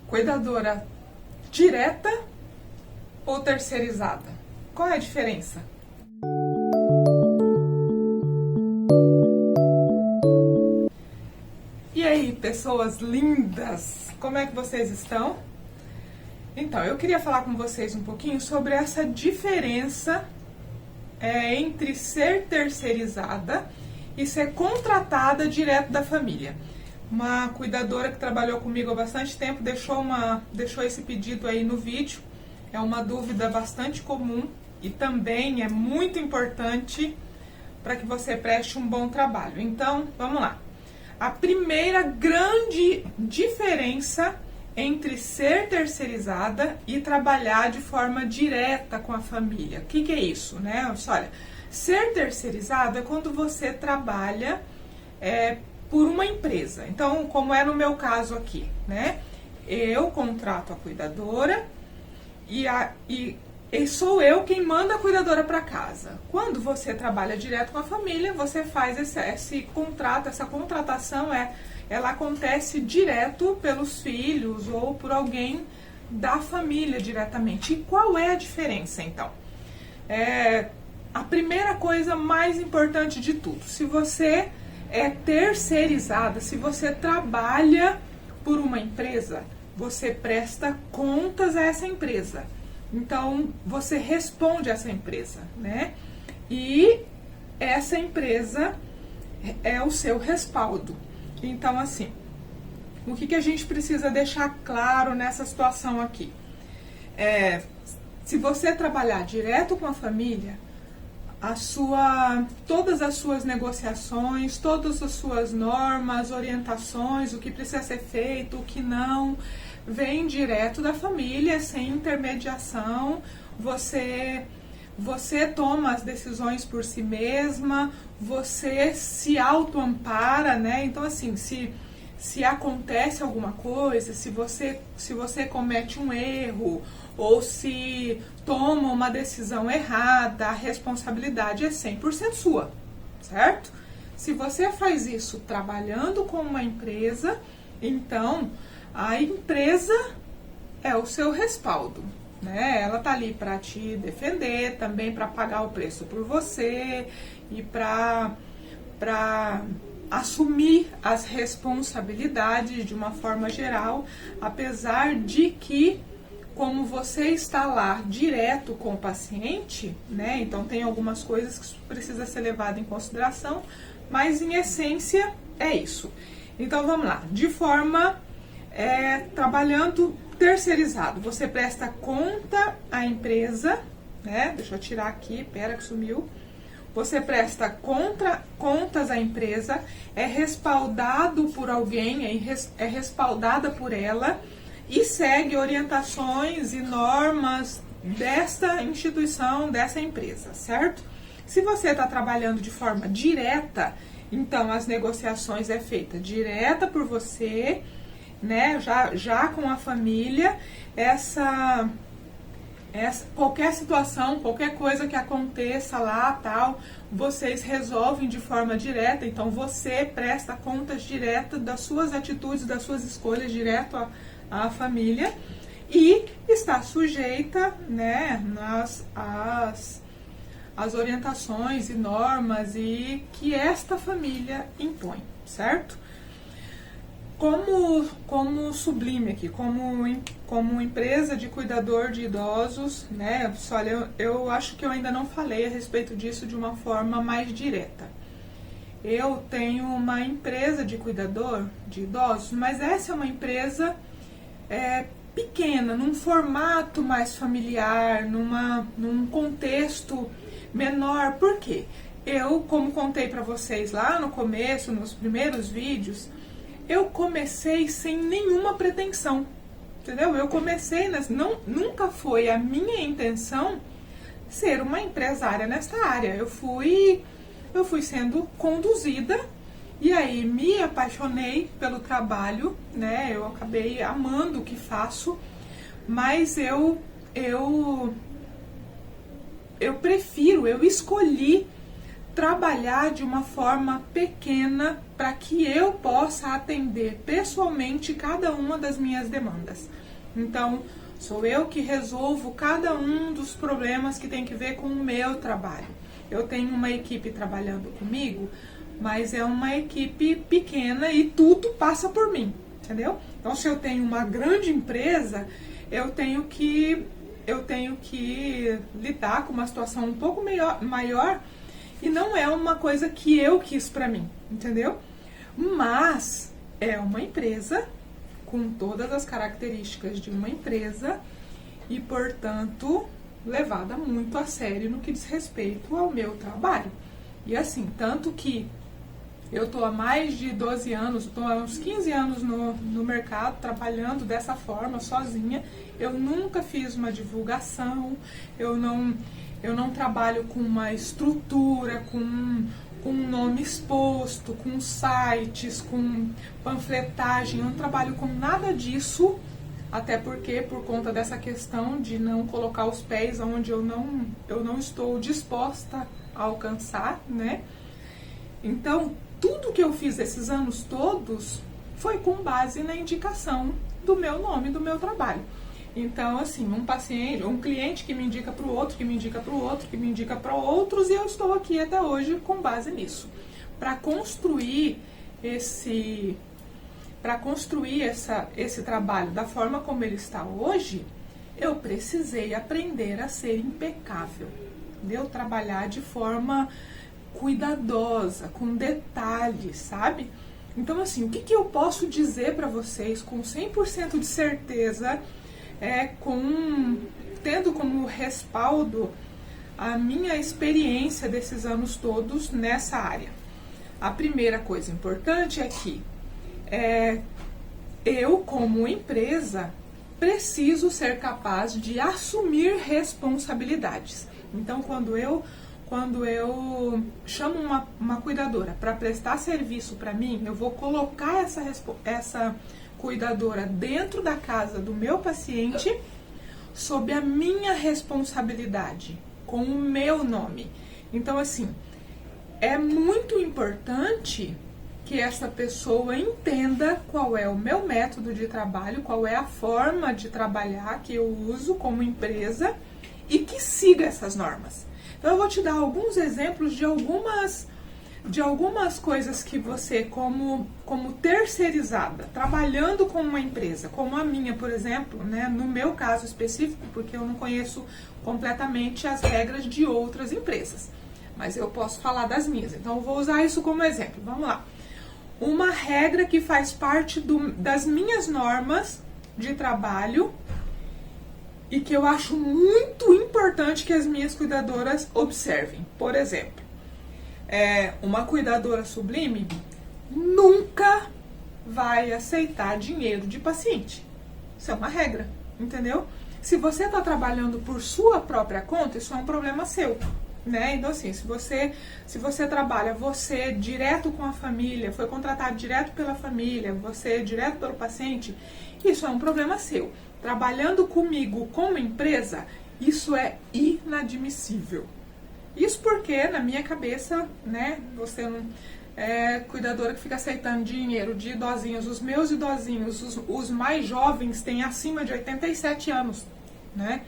Cuidadora direta ou terceirizada? Qual é a diferença? E aí, pessoas lindas, como é que vocês estão? Então, eu queria falar com vocês um pouquinho sobre essa diferença entre ser terceirizada e ser contratada direto da família. Uma cuidadora que trabalhou comigo há bastante tempo deixou esse pedido aí no vídeo. É uma dúvida bastante comum e também é muito importante para que você preste um bom trabalho. Então, vamos lá. A primeira grande diferença entre ser terceirizada e trabalhar de forma direta com a família. O que é isso, né? Olha, ser terceirizado é quando você trabalha por uma empresa. Então, como é no meu caso aqui, né? Eu contrato a cuidadora e sou eu quem manda a cuidadora para casa. Quando você trabalha direto com a família, você faz esse contrato, essa contratação ela acontece direto pelos filhos ou por alguém da família diretamente. E qual é a diferença, então? A primeira coisa mais importante de tudo, se você é terceirizada, se você trabalha por uma empresa, você presta contas a essa empresa. Então, você responde a essa empresa, né? E essa empresa é o seu respaldo. Então, assim, o que a gente precisa deixar claro nessa situação aqui? Se você trabalhar direto com a família, todas as suas negociações, todas as suas normas, orientações, o que precisa ser feito, o que não, vem direto da família, sem intermediação. Você toma as decisões por si mesma, você se autoampara, né? Então, assim, se acontece alguma coisa, se você comete um erro ou se toma uma decisão errada, a responsabilidade é 100% sua, certo? Se você faz isso trabalhando com uma empresa, então a empresa é o seu respaldo, né? Ela tá ali para te defender, também para pagar o preço por você e para assumir as responsabilidades de uma forma geral, apesar de que, como você está lá direto com o paciente, né? Então tem algumas coisas que precisa ser levado em consideração, mas em essência é isso. Então vamos lá, de forma trabalhando terceirizado, você presta conta à empresa, né? Deixa eu tirar aqui, pera que sumiu. Você presta contas à empresa, é respaldado por alguém, é respaldada por ela e segue orientações e normas desta instituição, dessa empresa, certo? Se você está trabalhando de forma direta, então as negociações é feita direta por você, né? Já com a família, qualquer situação, qualquer coisa que aconteça lá, tal, vocês resolvem de forma direta. Então você presta contas direto das suas atitudes, das suas escolhas direto à família e está sujeita, né, às orientações e normas e que esta família impõe, certo? Como Sublime aqui, como empresa de cuidador de idosos, né? Olha, eu acho que eu ainda não falei a respeito disso de uma forma mais direta. Eu tenho uma empresa de cuidador de idosos, mas essa é uma empresa pequena, num formato mais familiar, num contexto menor. Por quê? Eu, como contei para vocês lá no começo, nos primeiros vídeos, eu comecei sem nenhuma pretensão, entendeu? Eu comecei, nunca foi a minha intenção ser uma empresária nesta área. Eu fui sendo conduzida e aí me apaixonei pelo trabalho, né? Eu acabei amando o que faço, mas eu escolhi trabalhar de uma forma pequena para que eu possa atender pessoalmente cada uma das minhas demandas. Então, sou eu que resolvo cada um dos problemas que tem que ver com o meu trabalho. Eu tenho uma equipe trabalhando comigo, mas é uma equipe pequena e tudo passa por mim, entendeu? Então, se eu tenho uma grande empresa, eu tenho que lidar com uma situação um pouco maior e não é uma coisa que eu quis para mim, entendeu? Mas é uma empresa com todas as características de uma empresa e, portanto, levada muito a sério no que diz respeito ao meu trabalho. E assim, tanto que eu estou há mais de 12 anos, estou há uns 15 anos no mercado, trabalhando dessa forma, sozinha. Eu nunca fiz uma divulgação, eu não trabalho com uma estrutura, com um nome exposto, com sites, com panfletagem. Eu não trabalho com nada disso, até porque, por conta dessa questão de não colocar os pés onde eu não estou disposta a alcançar, né? Então, tudo que eu fiz esses anos todos foi com base na indicação do meu nome, do meu trabalho. Então, assim, um cliente que me indica para o outro, que me indica para o outro, que me indica para outros, e eu estou aqui até hoje com base nisso. Para construir esse trabalho da forma como ele está hoje, eu precisei aprender a ser impecável, entendeu? Trabalhar de forma cuidadosa, com detalhes, sabe? Então, assim, o que eu posso dizer para vocês com 100% de certeza, tendo como respaldo a minha experiência desses anos todos nessa área? A primeira coisa importante é que eu, como empresa, preciso ser capaz de assumir responsabilidades. Então, quando eu chamo uma cuidadora para prestar serviço para mim, eu vou colocar essa cuidadora dentro da casa do meu paciente sob a minha responsabilidade, com o meu nome. Então, assim, é muito importante que essa pessoa entenda qual é o meu método de trabalho, qual é a forma de trabalhar que eu uso como empresa e que siga essas normas. Então, eu vou te dar alguns exemplos de algumas coisas que você, como terceirizada, trabalhando com uma empresa, como a minha, por exemplo, né, no meu caso específico, porque eu não conheço completamente as regras de outras empresas, mas eu posso falar das minhas. Então, eu vou usar isso como exemplo. Vamos lá. Uma regra que faz parte das minhas normas de trabalho e que eu acho muito importante que as minhas cuidadoras observem. Por exemplo, uma cuidadora sublime nunca vai aceitar dinheiro de paciente. Isso é uma regra, entendeu? Se você está trabalhando por sua própria conta, isso é um problema seu, né? Então, assim, se você trabalha você direto com a família, foi contratado direto pela família, você direto pelo paciente, isso é um problema seu. Trabalhando comigo como empresa, isso é inadmissível. Isso porque, na minha cabeça, né, você não é cuidadora que fica aceitando dinheiro de idosinhos. Os meus idosinhos, os mais jovens, têm acima de 87 anos, né?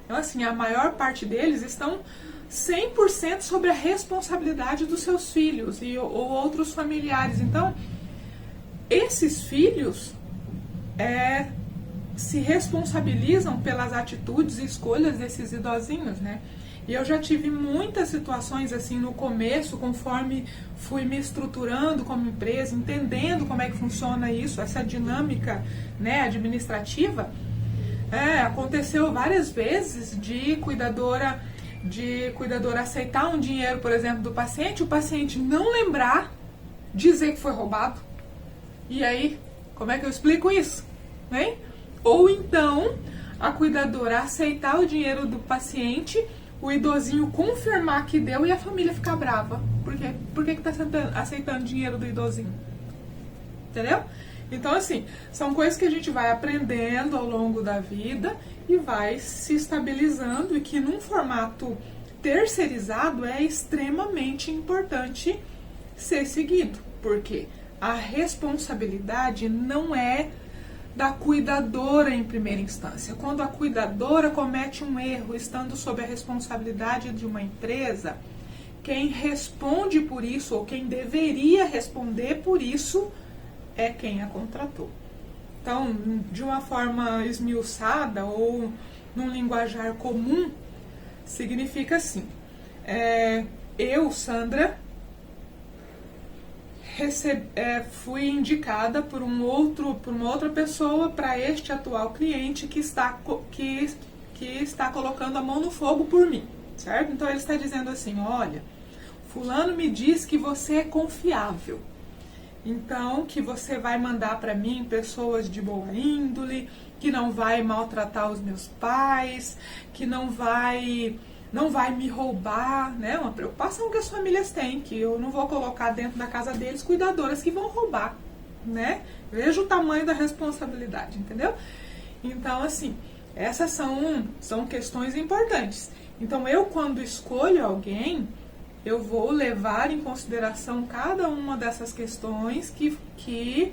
Então, assim, a maior parte deles estão 100% sobre a responsabilidade dos seus filhos ou outros familiares. Então, esses filhos se responsabilizam pelas atitudes e escolhas desses idosinhos, né? E eu já tive muitas situações assim no começo, conforme fui me estruturando como empresa, entendendo como é que funciona isso, essa dinâmica, né, administrativa. Aconteceu várias vezes de cuidadora aceitar um dinheiro, por exemplo, do paciente, o paciente não lembrar, dizer que foi roubado. E aí, como é que eu explico isso? Né? Ou então, a cuidadora aceitar o dinheiro do paciente, o idosinho confirmar que deu e a família ficar brava. Por quê? Por que está aceitando dinheiro do idosinho? Entendeu? Então, assim, são coisas que a gente vai aprendendo ao longo da vida e vai se estabilizando e que num formato terceirizado é extremamente importante ser seguido. Por quê? a responsabilidade não é da cuidadora em primeira instância. Quando a cuidadora comete um erro estando sob a responsabilidade de uma empresa, quem responde por isso, ou quem deveria responder por isso, é quem a contratou. Então, de uma forma esmiuçada ou num linguajar comum, significa assim: eu, Sandra, fui indicada por uma outra pessoa para este atual cliente que está colocando a mão no fogo por mim, certo? Então ele está dizendo assim: olha, fulano me diz que você é confiável, então que você vai mandar para mim pessoas de boa índole, que não vai maltratar os meus pais, que não vai me roubar, né? Uma preocupação que as famílias têm, que eu não vou colocar dentro da casa deles cuidadoras que vão roubar, né? Veja o tamanho da responsabilidade, entendeu? Então, assim, essas são questões importantes. Então, eu, quando escolho alguém, eu vou levar em consideração cada uma dessas questões que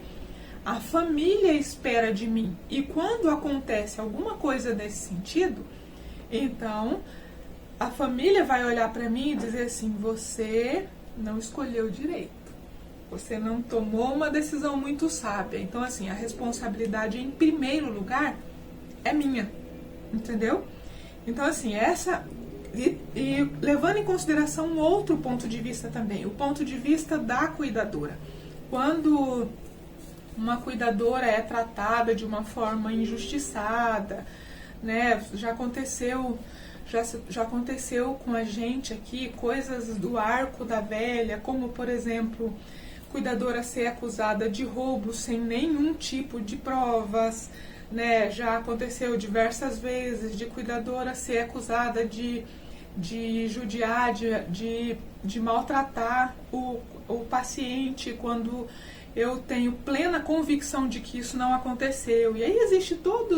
a família espera de mim. E quando acontece alguma coisa nesse sentido, então a família vai olhar para mim e dizer assim: você não escolheu direito, você não tomou uma decisão muito sábia. Então, assim, a responsabilidade em primeiro lugar é minha, entendeu? Então, assim, e levando em consideração um outro ponto de vista também, o ponto de vista da cuidadora. Quando uma cuidadora é tratada de uma forma injustiçada, né? Já aconteceu com a gente aqui coisas do arco da velha, como, por exemplo, cuidadora ser acusada de roubo sem nenhum tipo de provas, né? Já aconteceu diversas vezes de cuidadora ser acusada de judiar, de maltratar o paciente, quando eu tenho plena convicção de que isso não aconteceu. E aí existe toda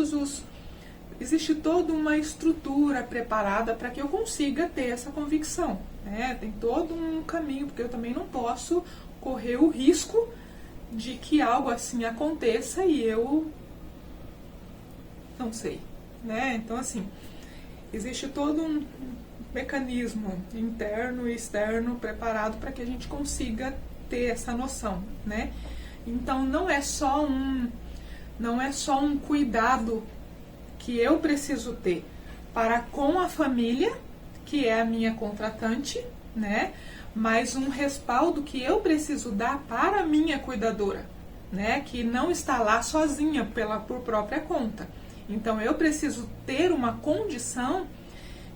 uma estrutura preparada para que eu consiga ter essa convicção, né? Tem todo um caminho, porque eu também não posso correr o risco de que algo assim aconteça e eu não sei, né? Então, assim, existe todo um mecanismo interno e externo preparado para que a gente consiga ter essa noção, né? Então, não é só um cuidado que eu preciso ter para com a família, que é a minha contratante, né? Mas um respaldo que eu preciso dar para a minha cuidadora, né? Que não está lá sozinha por própria conta. Então, eu preciso ter uma condição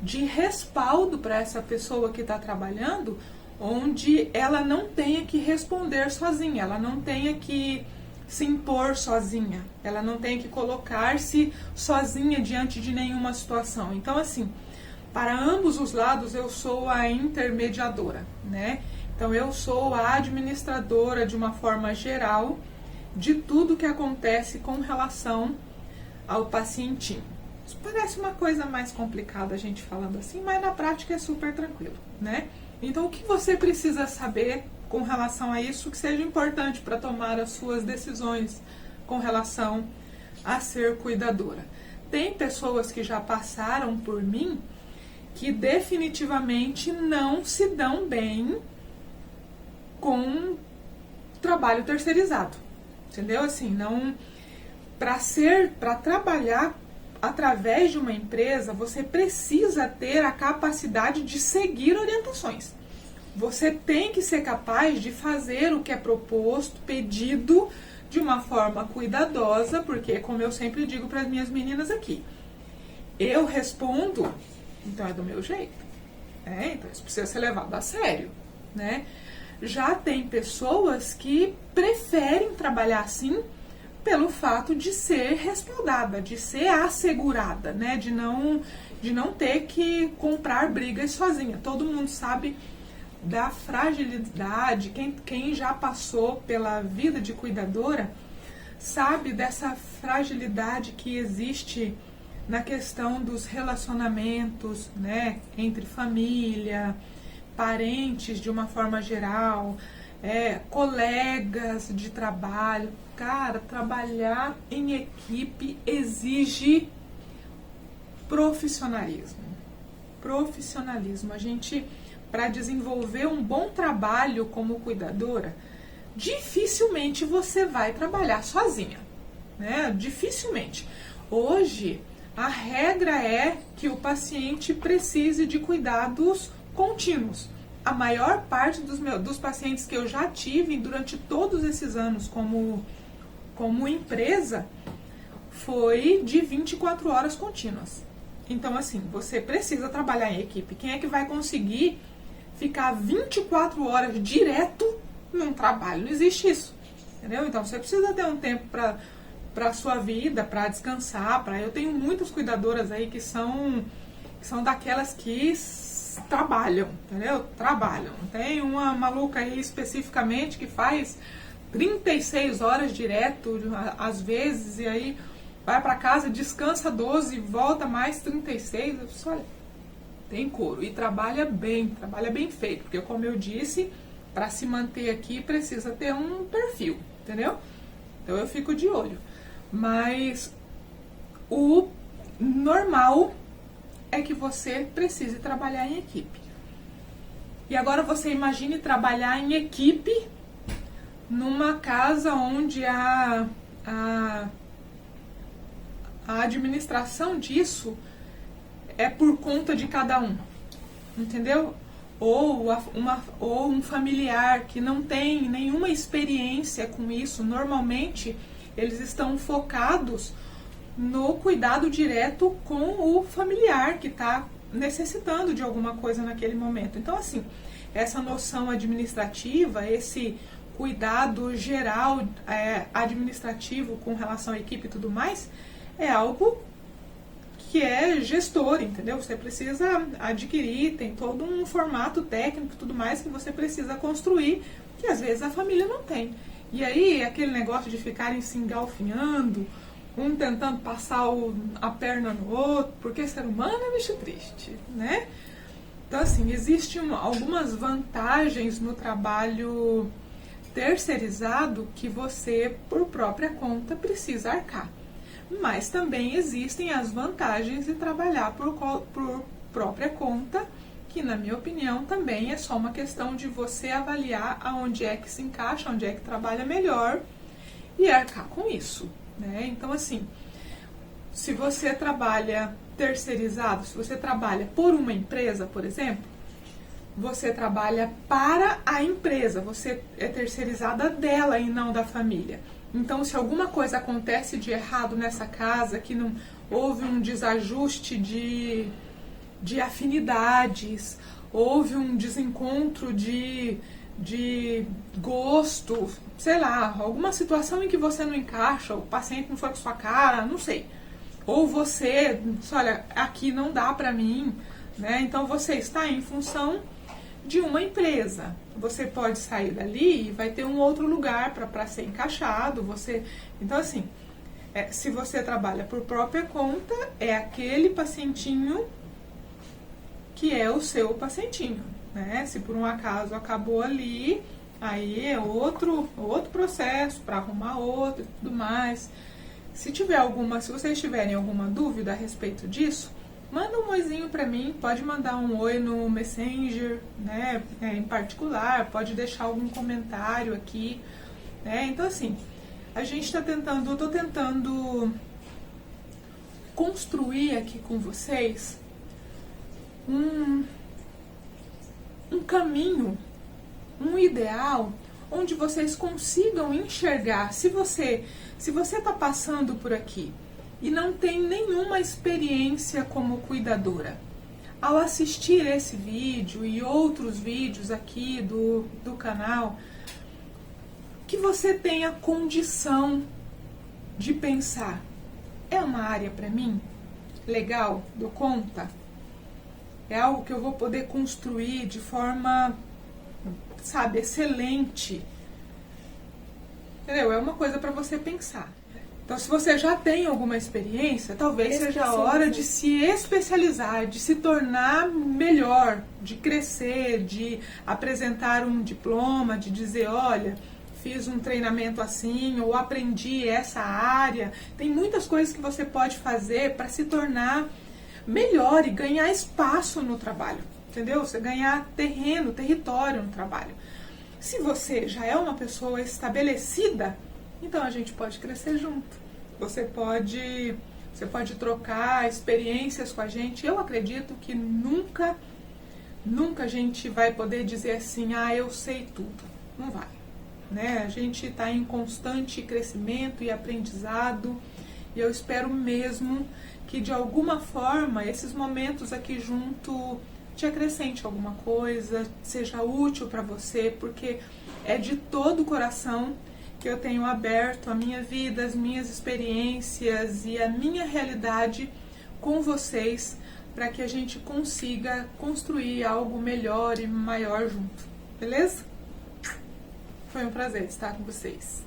de respaldo para essa pessoa que está trabalhando, onde ela não tenha que responder sozinha, ela não tenha que se impor sozinha, ela não tenha que colocar-se sozinha diante de nenhuma situação. Então, assim, para ambos os lados eu sou a intermediadora, né? Então, eu sou a administradora de uma forma geral de tudo que acontece com relação ao pacientinho. Isso parece uma coisa mais complicada a gente falando assim, mas na prática é super tranquilo, né? Então, o que você precisa saber com relação a isso que seja importante para tomar as suas decisões com relação a ser cuidadora? Tem pessoas que já passaram por mim que definitivamente não se dão bem com trabalho terceirizado, entendeu? Assim, não, para trabalhar através de uma empresa, você precisa ter a capacidade de seguir orientações. Você tem que ser capaz de fazer o que é proposto, pedido, de uma forma cuidadosa, porque, como eu sempre digo para as minhas meninas aqui, eu respondo, então é do meu jeito, né? Então isso precisa ser levado a sério, né? Já tem pessoas que preferem trabalhar assim pelo fato de ser respaldada, de ser assegurada, né? De não ter que comprar brigas sozinha. Todo mundo sabe da fragilidade, quem já passou pela vida de cuidadora sabe dessa fragilidade que existe na questão dos relacionamentos, né, entre família, parentes de uma forma geral, colegas de trabalho. Cara, trabalhar em equipe exige profissionalismo. Profissionalismo. A gente, para desenvolver um bom trabalho como cuidadora, dificilmente você vai trabalhar sozinha, né? Dificilmente. Hoje, a regra é que o paciente precise de cuidados contínuos. A maior parte dos pacientes que eu já tive durante todos esses anos como empresa foi de 24 horas contínuas. Então, assim, você precisa trabalhar em equipe. Quem é que vai conseguir ficar 24 horas direto num trabalho? Não existe isso, entendeu? Então, você precisa ter um tempo para sua vida, para descansar. Eu tenho muitas cuidadoras aí que são daquelas que trabalham, entendeu? Trabalham. Tem uma maluca aí especificamente que faz 36 horas direto, às vezes, e aí vai para casa, descansa 12, volta mais 36. Eu disse, olha, tem couro. E trabalha bem feito, porque como eu disse, para se manter aqui precisa ter um perfil, entendeu? Então eu fico de olho. Mas o normal é que você precise trabalhar em equipe. E agora você imagine trabalhar em equipe numa casa onde a administração disso é por conta de cada um, entendeu? Ou um familiar que não tem nenhuma experiência com isso. Normalmente eles estão focados no cuidado direto com o familiar que está necessitando de alguma coisa naquele momento. Então, assim, essa noção administrativa, esse cuidado geral administrativo com relação à equipe e tudo mais, é algo que é gestor, entendeu? Você precisa adquirir, tem todo um formato técnico e tudo mais que você precisa construir, que às vezes a família não tem. E aí, aquele negócio de ficarem se engalfinhando, um tentando passar a perna no outro, porque ser humano é bicho triste, né? Então, assim, existem algumas vantagens no trabalho terceirizado que você, por própria conta, precisa arcar. Mas também existem as vantagens de trabalhar por própria conta, que, na minha opinião, também é só uma questão de você avaliar aonde é que se encaixa, onde é que trabalha melhor e arcar com isso, né? Então, assim, se você trabalha terceirizado, se você trabalha por uma empresa, por exemplo, você trabalha para a empresa, você é terceirizada dela e não da família. Então, se alguma coisa acontece de errado nessa casa, que não houve um desajuste de afinidades, houve um desencontro de gosto, sei lá, alguma situação em que você não encaixa, o paciente não foi com sua cara, não sei. Ou você, olha, aqui não dá pra mim, né? Então você está em função de uma empresa. Você pode sair dali e vai ter um outro lugar para ser encaixado. Então, assim, se você trabalha por própria conta, é aquele pacientinho que é o seu pacientinho, né? Se por um acaso acabou ali, aí é outro processo para arrumar outro e tudo mais. Se vocês tiverem alguma dúvida a respeito disso, manda um oizinho para mim, pode mandar um oi no Messenger, né, em particular, pode deixar algum comentário aqui, né? Então, assim, eu tô tentando construir aqui com vocês um caminho, um ideal, onde vocês consigam enxergar. Se você está passando por aqui e não tem nenhuma experiência como cuidadora, ao assistir esse vídeo e outros vídeos aqui do canal, que você tenha condição de pensar, é uma área para mim? Legal? Dou conta? É algo que eu vou poder construir de forma, sabe, excelente? Entendeu? É uma coisa para você pensar. Então, se você já tem alguma experiência, talvez seja a hora de se especializar, de se tornar melhor, de crescer, de apresentar um diploma, de dizer, olha, fiz um treinamento assim, ou aprendi essa área. Tem muitas coisas que você pode fazer para se tornar melhor e ganhar espaço no trabalho, entendeu? Você ganhar terreno, território no trabalho. Se você já é uma pessoa estabelecida, então a gente pode crescer junto. Você pode trocar experiências com a gente. Eu acredito que nunca a gente vai poder dizer assim, ah, eu sei tudo. Não vai, né? A gente está em constante crescimento e aprendizado. E eu espero mesmo que de alguma forma esses momentos aqui junto te acrescente alguma coisa, seja útil para você, porque é de todo o coração que eu tenho aberto a minha vida, as minhas experiências e a minha realidade com vocês, para que a gente consiga construir algo melhor e maior junto, beleza? Foi um prazer estar com vocês.